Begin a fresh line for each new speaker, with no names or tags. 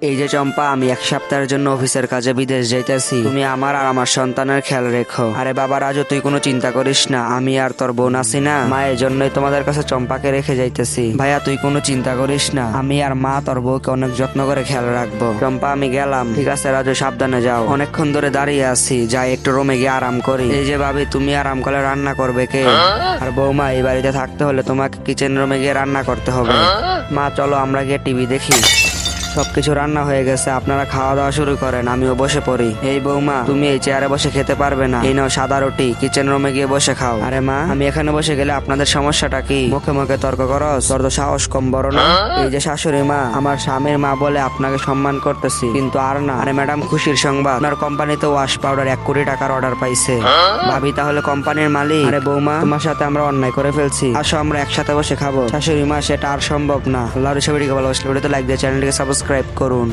এই যে চম্পা, আমি এক সপ্তাহের জন্য অফিসের কাজে বিদেশ যাইতেছি। তুমি আমার আর আমার সন্তানের খেয়াল রেখো। আরে বাবা রাজু, তুই কোনো চিন্তা করিস না, আমি আর তোর বোন আছি না, মায়ের জন্যই তোমাদের কাছে চম্পাকে রেখে যাইতেছি। ভাইয়া তুই কোনো চিন্তা করিস না, আমি আর মা তোর বউকে অনেক যত্ন করে খেয়াল রাখবো। চম্পা আমি গেলাম। ঠিক আছে রাজু, সাবধানে যাও। অনেকক্ষণ ধরে দাঁড়িয়ে আছি, যাই একটু রুমে গিয়ে আরাম করি। এই যে ভাবি, তুমি আরাম করলে রান্না করবে কে? আর বৌমা, এই বাড়িতে থাকতে হলে তোমাকে কিচেন রুমে গিয়ে রান্না করতে হবে। মা চলো আমরা গিয়ে টিভি দেখি। সবকিছু রান্না হয়ে গেছে, আপনারা খাওয়া দাওয়া শুরু করেন, আমিও বসে পড়ি। এই বৌমা, তুমি এই চেয়ারে বসে খেতে পারবে না, এই নাও সাদা রুটি, কিচেন রুমে গিয়ে বসে খাও। আরে মা, আমি এখানে বসে গেলে আপনাদের সমস্যাটা কি? মুখে মুখে তর্ক করো, তোর তো সাহস কম বড় না? এই যে শাশুড়ি মা, আমার স্বামীর মা বলে আপনাকে সম্মান করতেছি, কিন্তু আর না। আরে ম্যাডাম, খুশির সংবাদ, আপনার কোম্পানিতে ওয়াশ পাউডার 1 কোটি টাকার অর্ডার পাইছে। ভাবি তাহলে কোম্পানির মালিক? আরে বৌমা, তোমার সাথে আমরা অন্যায় করে ফেলছি, আসো আমরা একসাথে বসে খাবো। শাশুড়ি মা, সেটা আর সম্ভব না। আল্লাহর ছবিটিকে ভালোবাসলে ভিডিওতে লাইক দিয়ে চ্যানেলটিকে সাবস্ক্রাইব করুন।